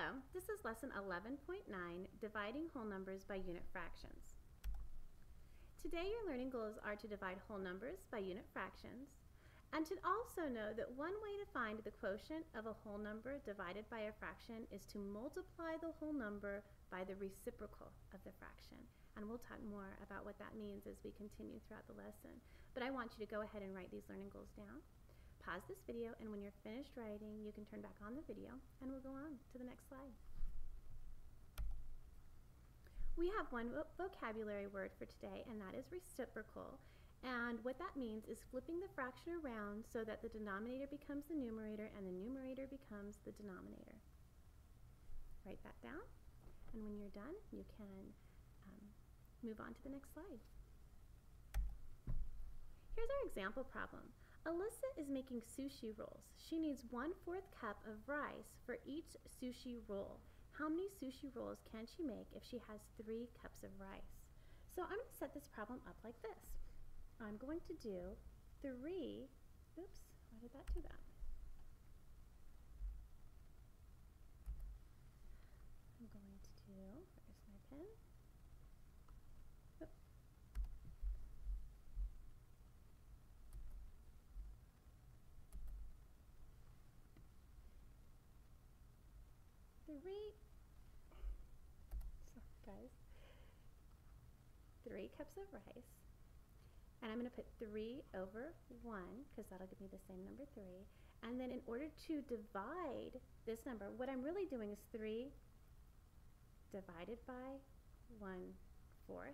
Hello, this is lesson 11.9, dividing whole numbers by unit fractions. Today your learning goals are to divide whole numbers by unit fractions and to also know that one way to find the quotient of a whole number divided by a fraction is to multiply the whole number by the reciprocal of the fraction. And we'll talk more about what that means as we continue throughout the lesson. But I want you to go ahead and write these learning goals down. Pause this video, and when you're finished writing, you can turn back on the video and we'll go on to the next slide. We have one vocabulary word for today, and that is reciprocal. And what that means is flipping the fraction around so that the denominator becomes the numerator and the numerator becomes the denominator. Write that down, and when you're done, you can move on to the next slide. Here's our example problem. Alyssa is making sushi rolls. She needs 1/4 cup of rice for each sushi roll. How many sushi rolls can she make if she has 3 cups of rice? So I'm going to set this problem up like this. I'm going to do 3, oops, why did that do that? I'm going to do, where's my pen? Oop. Sorry guys, 3 cups of rice, and I'm going to put 3 over 1 because that'll give me the same number 3, and then in order to divide this number, what I'm really doing is 3 divided by 1/4,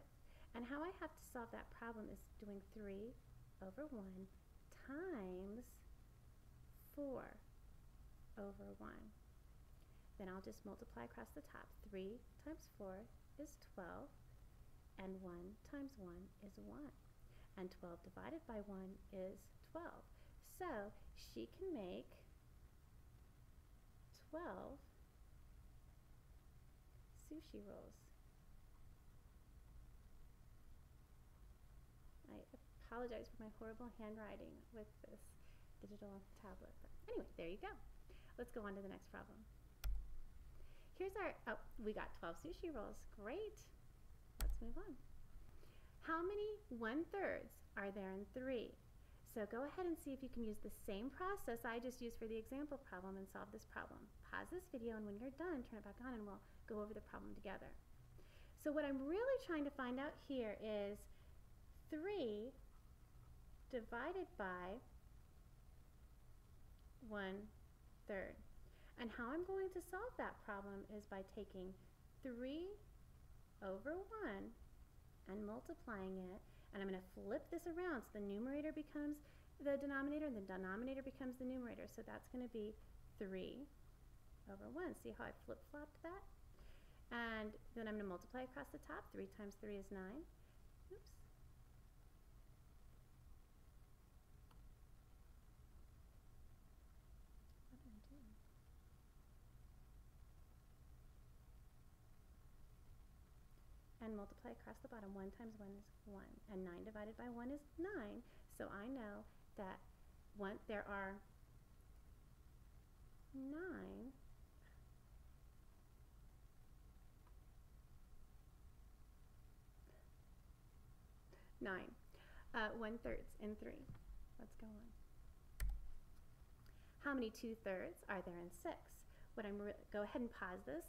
and how I have to solve that problem is doing 3 over 1 times 4 over 1. Then I'll just multiply across the top. 3 times 4 is 12, and 1 times 1 is 1. And 12 divided by 1 is 12. So she can make 12 sushi rolls. I apologize for my horrible handwriting with this digital tablet. But anyway, there you go. Let's go on to the next problem. Here's our, oh, we got 12 sushi rolls. Great. Let's move on. How many 1/3 are there in 3? So go ahead and see if you can use the same process I just used for the example problem and solve this problem. Pause this video, and when you're done, turn it back on and we'll go over the problem together. So what I'm really trying to find out here is 3 divided by 1/3. And how I'm going to solve that problem is by taking 3 over 1 and multiplying it, and I'm going to flip this around so the numerator becomes the denominator and the denominator becomes the numerator. So that's going to be 3 over 1. See how I flip-flopped that? And then I'm going to multiply across the top. 3 times 3 is 9. Oops. What am I doing? And multiply across the bottom. 1 times 1 is 1, and 9 divided by 1 is 9, so I know that there are 9 1/3 in 3. Let's go on. How many 2/3 are there in 6? Go ahead and pause this,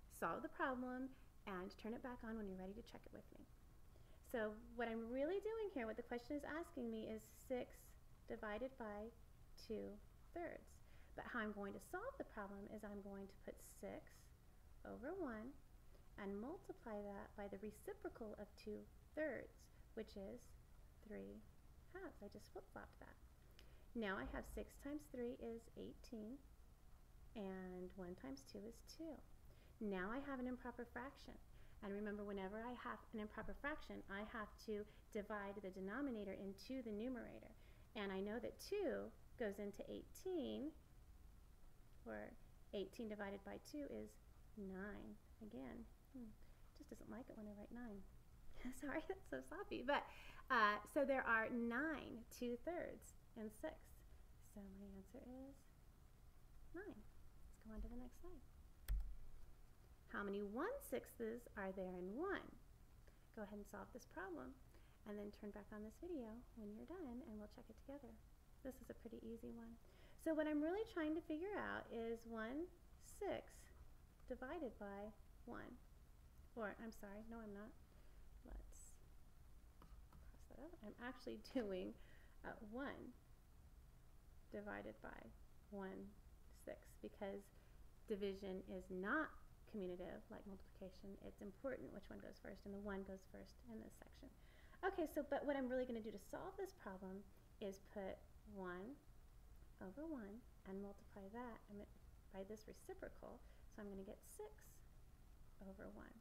solve the problem, and turn it back on when you're ready to check it with me. So what I'm really doing here, what the question is asking me, is 6 divided by 2/3. But how I'm going to solve the problem is I'm going to put 6 over 1 and multiply that by the reciprocal of 2/3, which is 3 halves. I just flip-flopped that. Now I have 6 times 3 is 18, and 1 times 2 is 2. Now I have an improper fraction. And remember, whenever I have an improper fraction, I have to divide the denominator into the numerator. And I know that 2 goes into 18, or 18 divided by 2 is 9. Again, just doesn't like it when I write 9. Sorry, that's so sloppy. But so there are 9 2/3 in 6. So my answer is 9. Let's go on to the next slide. How many 1/6 are there in 1? Go ahead and solve this problem, and then turn back on this video when you're done, and we'll check it together. This is a pretty easy one. So what I'm really trying to figure out is 1/6 divided by 1. Or, I'm sorry, no I'm not. Let's cross that out. I'm actually doing 1 divided by 1/6 because division is not commutative like multiplication. It's important which one goes first, and the 1 goes first in this section. Okay, so but what I'm really going to do to solve this problem is put 1 over 1 and multiply that by this reciprocal. So I'm going to get 6 over 1.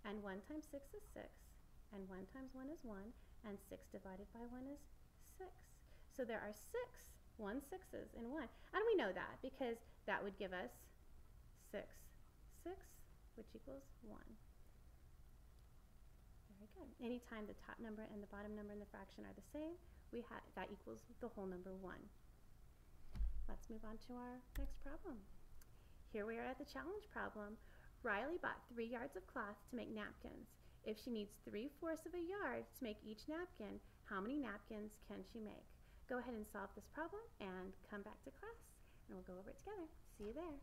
And 1 times 6 is 6, and 1 times 1 is 1, and 6 divided by 1 is 6. So there are 6 1/6s in 1. And we know that because that would give us 6, 6, which equals 1. Very good. Anytime the top number and the bottom number in the fraction are the same, that equals the whole number 1. Let's move on to our next problem. Here we are at the challenge problem. Riley bought 3 yards of cloth to make napkins. If she needs 3/4 of a yard to make each napkin, how many napkins can she make? Go ahead and solve this problem and come back to class, and we'll go over it together. See you there.